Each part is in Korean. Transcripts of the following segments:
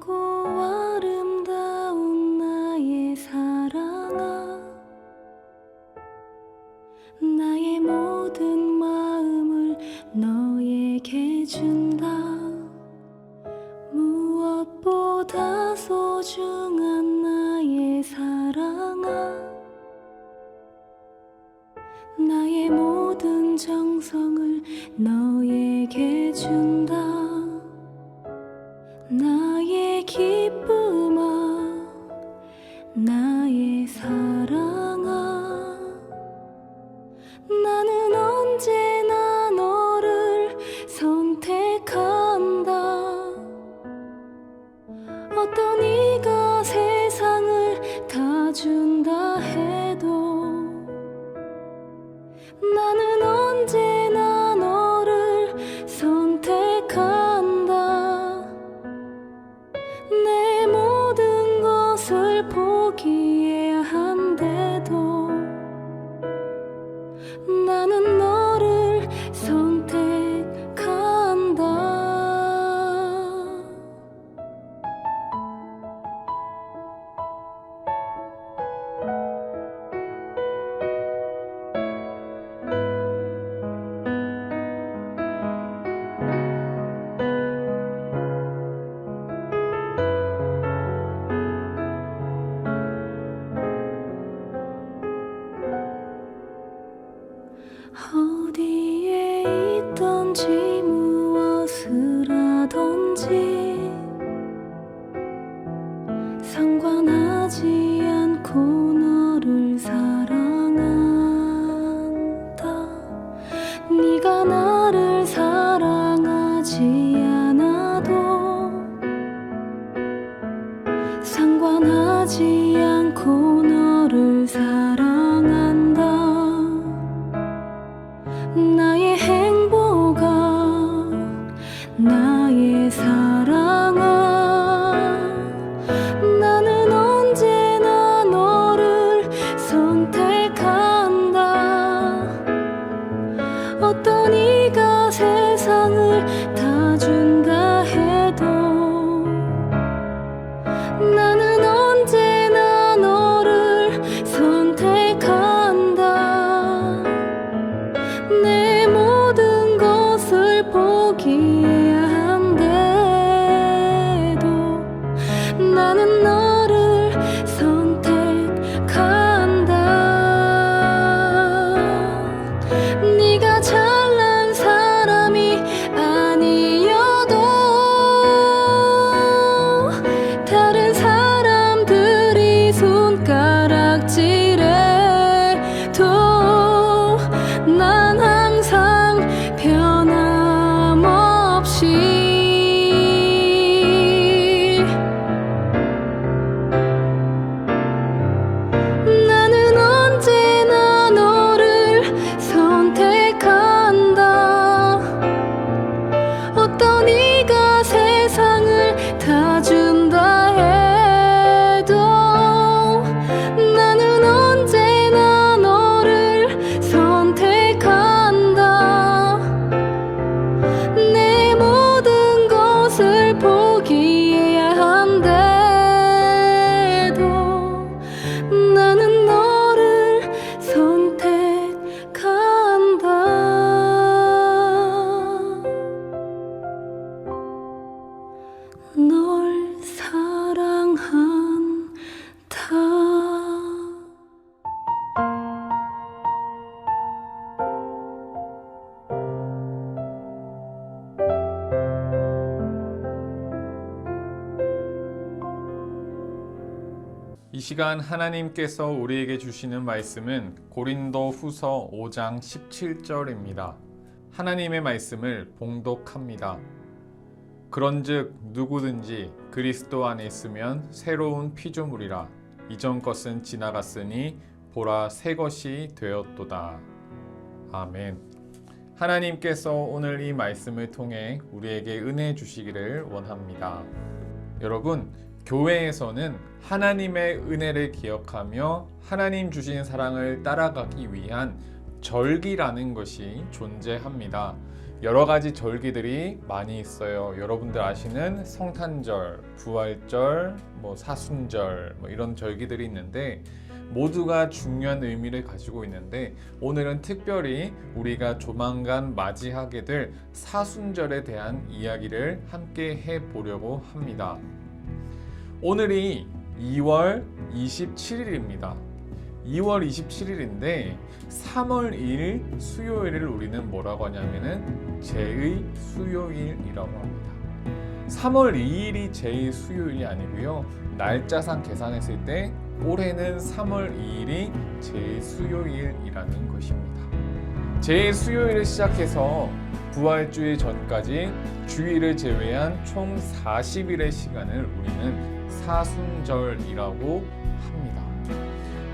선하고 아름다운 나의 사랑아, 나의 모든 마음을 너에게 준다. 무엇보다 소중한 나의 사랑아, 나의 모든 정성을 너에게 준다. 나의 기쁨아, 나의 사랑아, 나는 언제나 너를 선택한다. 어떤 이가 세상을 다 준다 해도 나는 언제나 너를 선택한다. 내 모든 것을 포기해야 한데도 나는 너를 선택한다. 어디에 있던지 무엇을 하던지 상관하지 않고 너를 사랑한다. 네가 나를 사랑하지 않아도 상관하지 않고 너를 사랑한다. 나의 행복아, 나의 사랑아, 나는 언제나 너를 선택한다. 어떤 이가 세상을 다 준다 해도 나는 언제나 너를 선택한다. 내 모든 것을 포기해야 한데도 나는 너를 선택한다. 네가 잘난 사람이 아니어도 다른 사람들이 손가락질해도 난 항상 변함없이 나는 언제나 너를 선택한다. 어떤 이가 세상을 다 준다 해도 나는 언제나 너를 선택한다. 내 모든 것을 포기해야 한데도 나는 너를 선택한다. 널 사랑한다. 이 시간 하나님께서 우리에게 주시는 말씀은 고린도 후서 5장 17절입니다. 하나님의 말씀을 봉독합니다. 그런즉 누구든지 그리스도 안에 있으면 새로운 피조물이라. 이전 것은 지나갔으니 보라 새 것이 되었도다. 아멘. 하나님께서 오늘 이 말씀을 통해 우리에게 은혜 주시기를 원합니다. 여러분, 교회에서는 하나님의 은혜를 기억하며 하나님 주신 사랑을 따라가기 위한 절기라는 것이 존재합니다. 여러 가지 절기들이 많이 있어요. 여러분들 아시는 성탄절, 부활절, 사순절 이런 절기들이 있는데 모두가 중요한 의미를 가지고 있는데 오늘은 특별히 우리가 조만간 맞이하게 될 사순절에 대한 이야기를 함께 해보려고 합니다. 오늘이 2월 27일입니다. 2월 27일인데 3월 2일 수요일을 우리는 뭐라고 하냐면은 제의 수요일이라고 합니다. 3월 2일이 제의 수요일이 아니고요. 날짜상 계산했을 때 올해는 3월 2일이 제의 수요일이라는 것입니다. 제의 수요일을 시작해서 부활주일 전까지 주일을 제외한 총 40일의 시간을 우리는 사순절이라고 합니다.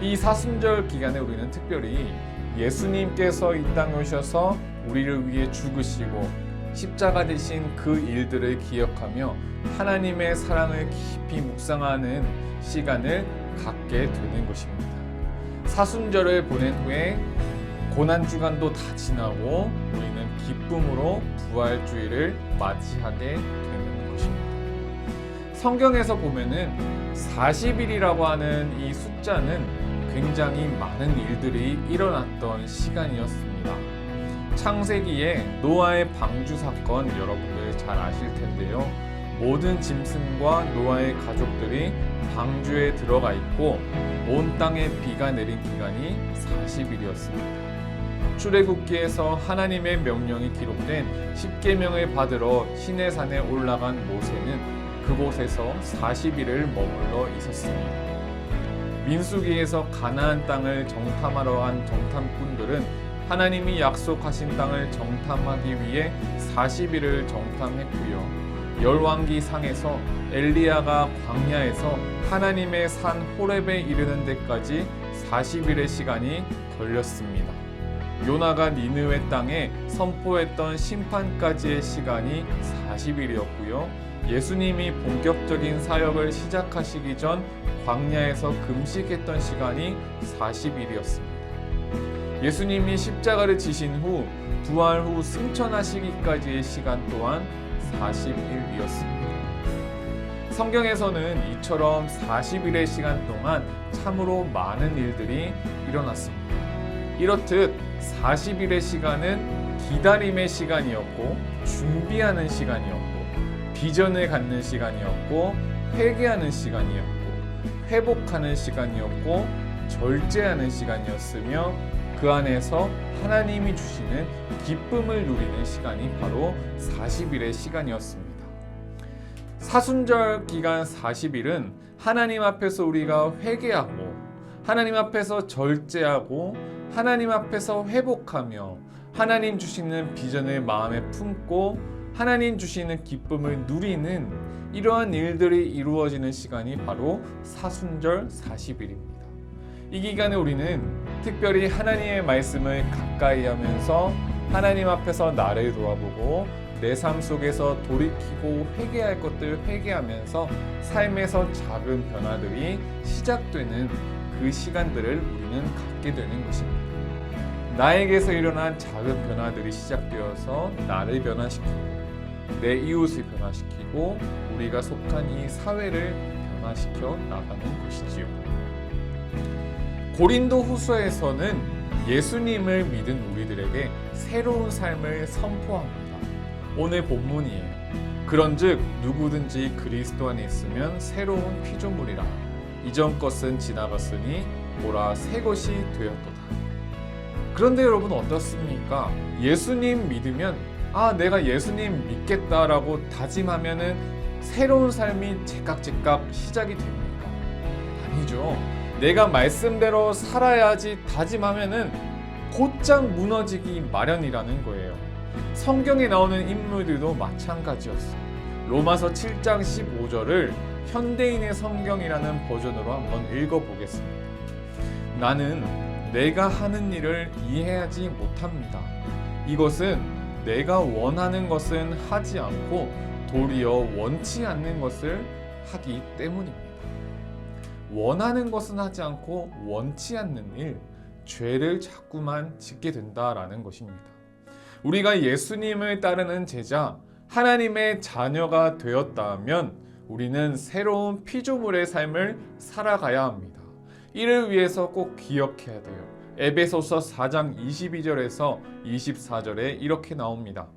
이 사순절 기간에 우리는 특별히 예수님께서 이 땅에 오셔서 우리를 위해 죽으시고 십자가 되신 그 일들을 기억하며 하나님의 사랑을 깊이 묵상하는 시간을 갖게 되는 것입니다. 사순절을 보낸 후에 고난주간도 다 지나고 우리는 기쁨으로 부활주일을 맞이하게 되는 것입니다. 성경에서 보면은 40일이라고 하는 이 숫자는 굉장히 많은 일들이 일어났던 시간이었습니다. 창세기에 노아의 방주 사건 여러분들 잘 아실 텐데요. 모든 짐승과 노아의 가족들이 방주에 들어가 있고 온 땅에 비가 내린 기간이 40일이었습니다. 출애굽기에서 하나님의 명령이 기록된 십계명을 받으러 시내산에 올라간 모세는 그곳에서 40일을 머물러 있었습니다. 민수기에서 가나안 땅을 정탐하러 간 정탐꾼들은 하나님이 약속하신 땅을 정탐하기 위해 40일을 정탐했고요. 열왕기 상에서 엘리야가 광야에서 하나님의 산 호렙에 이르는 데까지 40일의 시간이 걸렸습니다. 요나가 니느웨 땅에 선포했던 심판까지의 시간이 40일이었고요. 예수님이 본격적인 사역을 시작하시기 전 광야에서 금식했던 시간이 40일이었습니다. 예수님이 십자가를 지신 후 부활 후 승천하시기까지의 시간 또한 40일이었습니다. 성경에서는 이처럼 40일의 시간 동안 참으로 많은 일들이 일어났습니다. 이렇듯 40일의 시간은 기다림의 시간이었고 준비하는 시간이었고 비전을 갖는 시간이었고 회개하는 시간이었고 회복하는 시간이었고 절제하는 시간이었으며 그 안에서 하나님이 주시는 기쁨을 누리는 시간이 바로 40일의 시간이었습니다. 사순절 기간 40일은 하나님 앞에서 우리가 회개하고 하나님 앞에서 절제하고 하나님 앞에서 회복하며 하나님 주시는 비전을 마음에 품고 하나님 주시는 기쁨을 누리는 이러한 일들이 이루어지는 시간이 바로 사순절 40일입니다. 이 기간에 우리는 특별히 하나님의 말씀을 가까이 하면서 하나님 앞에서 나를 돌아보고 내 삶 속에서 돌이키고 회개할 것들 회개하면서 삶에서 작은 변화들이 시작되는 그 시간들을 우리는 갖게 되는 것입니다. 나에게서 일어난 작은 변화들이 시작되어서 나를 변화시키고 내 이웃을 변화시키고 우리가 속한 이 사회를 변화시켜 나가는 것이지요. 고린도 후서에서는 예수님을 믿은 우리들에게 새로운 삶을 선포합니다. 오늘 본문이에요. 그런즉 누구든지 그리스도 안에 있으면 새로운 피조물이라. 이전 것은 지나갔으니 보라 새 것이 되었도다. 그런데 여러분 어떻습니까? 예수님 믿으면 내가 예수님 믿겠다라고 다짐하면은 새로운 삶이 제깍제깍 시작이 됩니까? 아니죠. 내가 말씀대로 살아야지 다짐하면은 곧장 무너지기 마련이라는 거예요. 성경에 나오는 인물들도 마찬가지였어요. 로마서 7장 15절을 현대인의 성경이라는 버전으로 한번 읽어보겠습니다. 나는 내가 하는 일을 이해하지 못합니다. 이것은 내가 원하는 것은 하지 않고 도리어 원치 않는 것을 하기 때문입니다. 원하는 것은 하지 않고 원치 않는 일, 죄를 자꾸만 짓게 된다라는 것입니다. 우리가 예수님을 따르는 제자, 하나님의 자녀가 되었다면 우리는 새로운 피조물의 삶을 살아가야 합니다. 이를 위해서 꼭 기억해야 돼요. 에베소서 4장 22절에서 24절에 이렇게 나옵니다.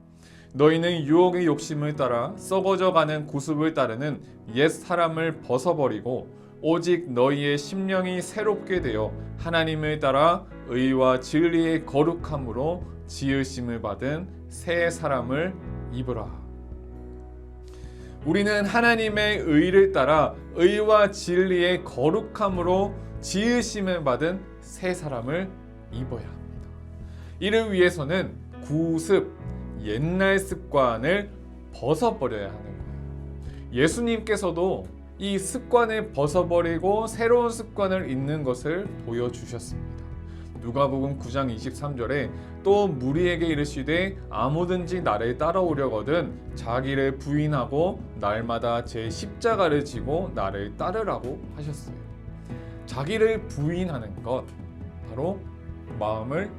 너희는 유혹의 욕심을 따라 썩어져가는 구습을 따르는 옛 사람을 벗어버리고 오직 너희의 심령이 새롭게 되어 하나님을 따라 의와 진리의 거룩함으로 지으심을 받은 새 사람을 입으라. 우리는 하나님의 의를 따라 의와 진리의 거룩함으로 지으심을 받은 새 사람을 입어야 합니다. 이를 위해서는 구습, 옛날 습관을 벗어버려야 하는 거예요. 예수님께서도 이 습관을 벗어버리고 새로운 습관을 잇는 것을 보여주셨습니다. 누가복음 9장 23절에 또 무리에게 이르시되 아무든지 나를 따라오려거든 자기를 부인하고 날마다 제 십자가를 지고 나를 따르라고 하셨어요. 자기를 부인하는 것, 바로 마음을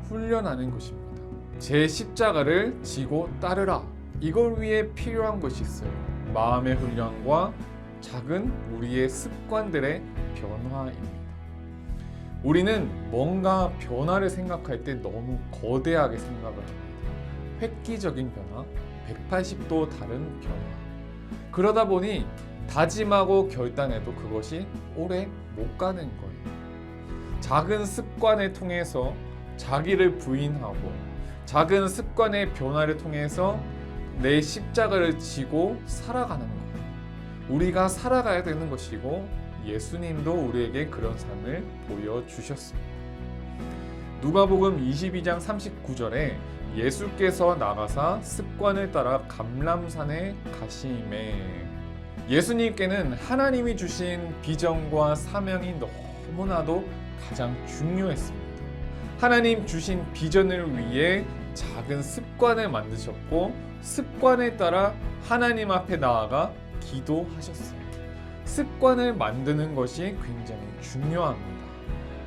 훈련하는 것입니다. 제 십자가를 지고 따르라. 이걸 위해 필요한 것이 있어요. 마음의 훈련과 작은 우리의 습관들의 변화입니다. 우리는 뭔가 변화를 생각할 때 너무 거대하게 생각을 합니다. 획기적인 변화, 180도 다른 변화. 그러다 보니 다짐하고 결단해도 그것이 오래 못 가는 거예요. 작은 습관을 통해서 자기를 부인하고 작은 습관의 변화를 통해서 내 십자가를 지고 살아가는 거예요. 우리가 살아가야 되는 것이고 예수님도 우리에게 그런 삶을 보여주셨습니다. 누가복음 22장 39절에 예수께서 나가사 습관을 따라 감람산에 가시매. 예수님께는 하나님이 주신 비전과 사명이 너무나도 가장 중요했습니다. 하나님 주신 비전을 위해 작은 습관을 만드셨고 습관에 따라 하나님 앞에 나아가 기도하셨어요. 습관을 만드는 것이 굉장히 중요합니다.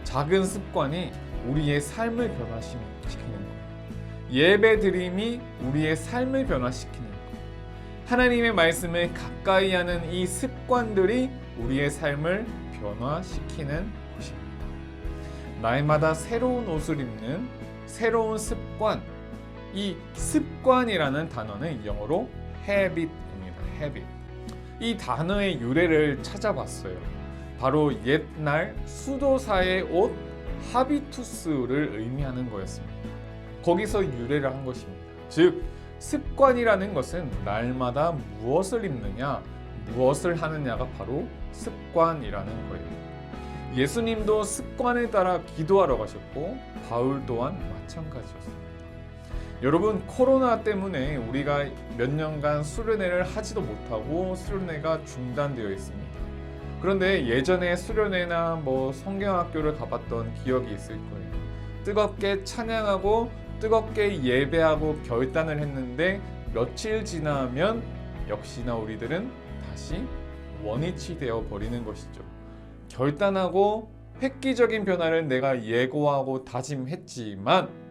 작은 습관이 우리의 삶을 변화시키는 거예요. 예배 드림이 우리의 삶을 변화시키는 거예요. 하나님의 말씀을 가까이 하는 이 습관들이 우리의 삶을 변화시키는 것입니다. 날마다 새로운 옷을 입는 새로운 습관, 이 습관이라는 단어는 영어로 habit입니다. habit. 이 단어의 유래를 찾아봤어요. 바로 옛날 수도사의 옷 하비투스를 의미하는 거였습니다. 거기서 유래를 한 것입니다. 즉 습관이라는 것은 날마다 무엇을 입느냐, 무엇을 하느냐가 바로 습관이라는 거예요. 예수님도 습관에 따라 기도하러 가셨고 바울 또한 마찬가지였습니다. 여러분, 코로나 때문에 우리가 몇 년간 수련회를 하지도 못하고 수련회가 중단되어 있습니다. 그런데 예전에 수련회나 성경학교를 가봤던 기억이 있을 거예요. 뜨겁게 찬양하고 뜨겁게 예배하고 결단을 했는데 며칠 지나면 역시나 우리들은 다시 원위치 되어 버리는 것이죠. 결단하고 획기적인 변화를 내가 예고하고 다짐했지만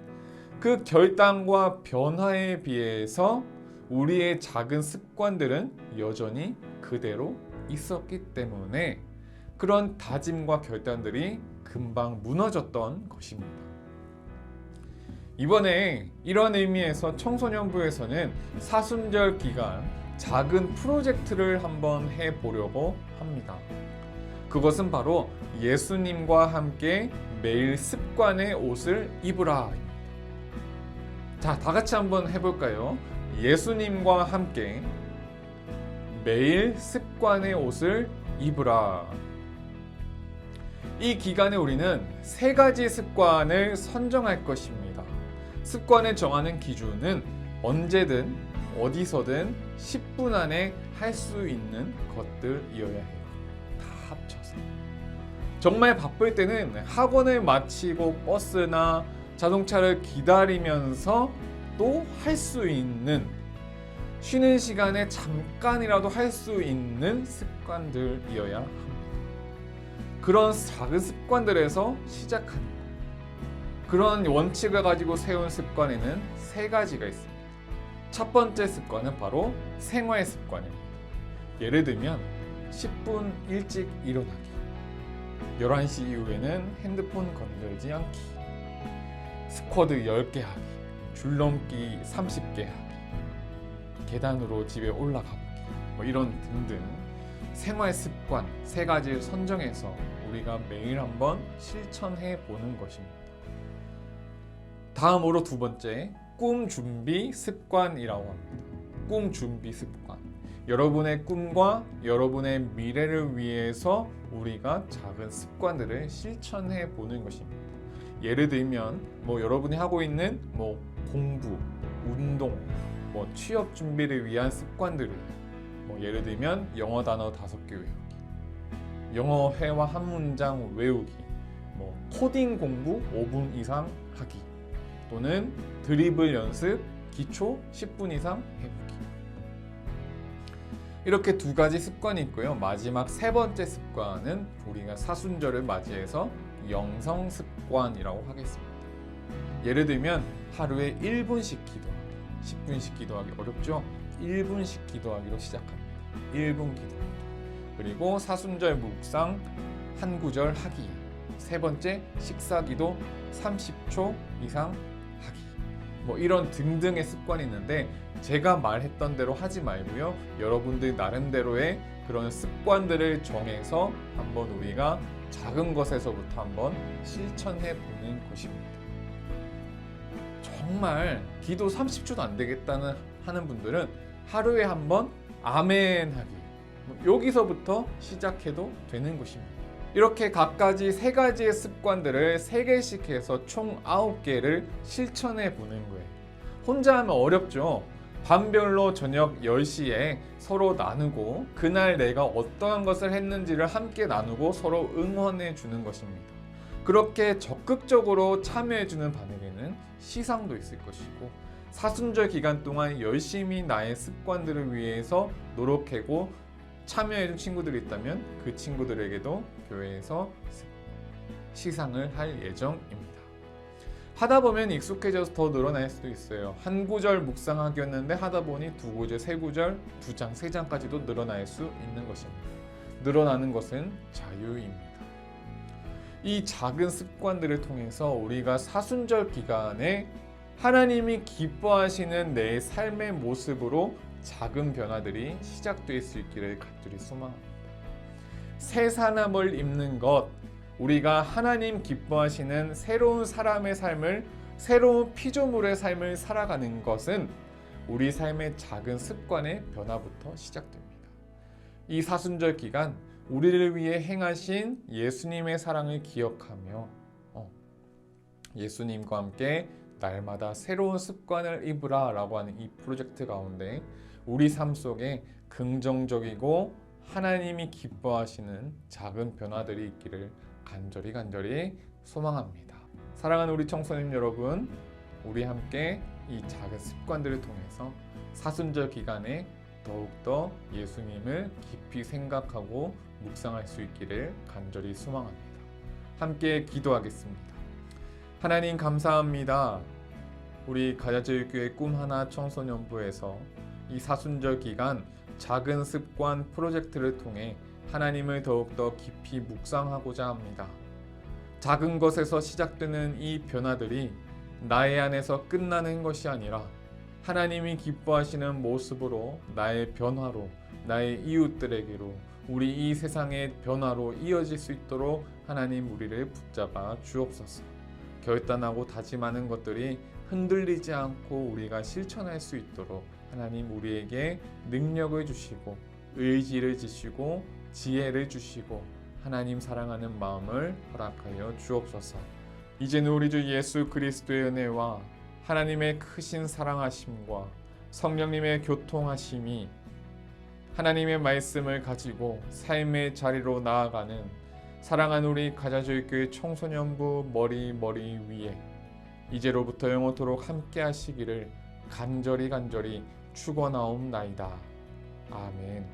그 결단과 변화에 비해서 우리의 작은 습관들은 여전히 그대로 있었기 때문에 그런 다짐과 결단들이 금방 무너졌던 것입니다. 이번에 이런 의미에서 청소년부에서는 사순절 기간 작은 프로젝트를 한번 해보려고 합니다. 그것은 바로 예수님과 함께 매일 습관의 옷을 입으라. 자, 다 같이 한번 해볼까요? 예수님과 함께 매일 습관의 옷을 입으라. 이 기간에 우리는 3가지 습관을 선정할 것입니다. 습관을 정하는 기준은 언제든 어디서든 10분 안에 할 수 있는 것들이어야 해요. 다 합쳐서. 정말 바쁠 때는 학원을 마치고 버스나 자동차를 기다리면서 또 할 수 있는, 쉬는 시간에 잠깐이라도 할 수 있는 습관들이어야 합니다. 그런 작은 습관들에서 시작하는 거예요. 그런 원칙을 가지고 세운 습관에는 세 가지가 있습니다. 첫 번째 습관은 바로 생활 습관입니다. 예를 들면 10분 일찍 일어나기, 11시 이후에는 핸드폰 건들지 않기, 스쿼드 10개 하기, 줄넘기 30개 하기, 계단으로 집에 올라가 보기, 이런 등등 생활 습관 세 가지를 선정해서 우리가 매일 한번 실천해 보는 것입니다. 다음으로 두 번째, 꿈 준비 습관이라고 합니다. 꿈 준비 습관. 여러분의 꿈과 여러분의 미래를 위해서 우리가 작은 습관들을 실천해 보는 것입니다. 예를 들면 여러분이 하고 있는 공부, 운동, 취업 준비를 위한 습관들을 예를 들면 영어 단어 5개 외우기, 영어 회화 한 문장 외우기, 코딩 공부 5분 이상 하기, 또는 드리블 연습 기초 10분 이상 해보기. 이렇게 두 가지 습관이 있고요. 마지막 세 번째 습관은 우리가 사순절을 맞이해서 영성 습관이라고 하겠습니다. 예를 들면 하루에 1분씩 기도하기, 10분씩 기도하기 어렵죠? 1분씩 기도하기로 시작합니다. 1분 기도하기. 그리고 사순절 묵상 한 구절 하기. 세 번째 식사 기도 30초 이상 하기. 이런 등등의 습관이 있는데 제가 말했던 대로 하지 말고요. 여러분들 나름대로의 그런 습관들을 정해서 한번 우리가 작은 것에서부터 한번 실천해 보는 것입니다. 정말 기도 30초도 안 되겠다는 하는 분들은 하루에 한번 아멘 하기, 여기서부터 시작해도 되는 것입니다. 이렇게 각가지 세 가지의 습관들을 3개씩 해서 총 9개를 실천해 보는 거예요. 혼자 하면 어렵죠. 반별로 저녁 10시에 서로 나누고 그날 내가 어떠한 것을 했는지를 함께 나누고 서로 응원해 주는 것입니다. 그렇게 적극적으로 참여해 주는 반에게는 시상도 있을 것이고, 사순절 기간 동안 열심히 나의 습관들을 위해서 노력하고 참여해 준 친구들이 있다면 그 친구들에게도 교회에서 시상을 할 예정입니다. 하다 보면 익숙해져서 더 늘어날 수도 있어요. 한 구절 묵상하기였는데 하다 보니 2구절, 3구절, 2장, 3장까지도 늘어날 수 있는 것입니다. 늘어나는 것은 자유입니다. 이 작은 습관들을 통해서 우리가 사순절 기간에 하나님이 기뻐하시는 내 삶의 모습으로 작은 변화들이 시작될 수 있기를 간절히 소망합니다. 새 사람을 입는 것, 우리가 하나님 기뻐하시는 새로운 사람의 삶을, 새로운 피조물의 삶을 살아가는 것은 우리 삶의 작은 습관의 변화부터 시작됩니다. 이 사순절 기간 우리를 위해 행하신 예수님의 사랑을 기억하며 예수님과 함께 날마다 새로운 습관을 입으라 라고 하는 이 프로젝트 가운데 우리 삶 속에 긍정적이고 하나님이 기뻐하시는 작은 변화들이 있기를 간절히 소망합니다. 사랑하는 우리 청소년 여러분, 우리 함께 이 작은 습관들을 통해서 사순절 기간에 더욱더 예수님을 깊이 생각하고 묵상할 수 있기를 간절히 소망합니다. 함께 기도하겠습니다. 하나님 감사합니다. 우리 가자제일교회 꿈하나 청소년부에서 이 사순절 기간 작은 습관 프로젝트를 통해 하나님을 더욱더 깊이 묵상하고자 합니다. 작은 것에서 시작되는 이 변화들이 나의 안에서 끝나는 것이 아니라 하나님이 기뻐하시는 모습으로 나의 변화로, 나의 이웃들에게로, 우리 이 세상의 변화로 이어질 수 있도록 하나님 우리를 붙잡아 주옵소서. 결단하고 다짐하는 것들이 흔들리지 않고 우리가 실천할 수 있도록 하나님 우리에게 능력을 주시고 의지를 주시고 지혜를 주시고 하나님 사랑하는 마음을 허락하여 주옵소서. 이제는 우리 주 예수 그리스도의 은혜와 하나님의 크신 사랑하심과 성령님의 교통하심이 하나님의 말씀을 가지고 삶의 자리로 나아가는 사랑하는 우리 가자조일교회 청소년부 머리 위에 이제로부터 영원토록 함께 하시기를 간절히 축원하옵나이다. 아멘.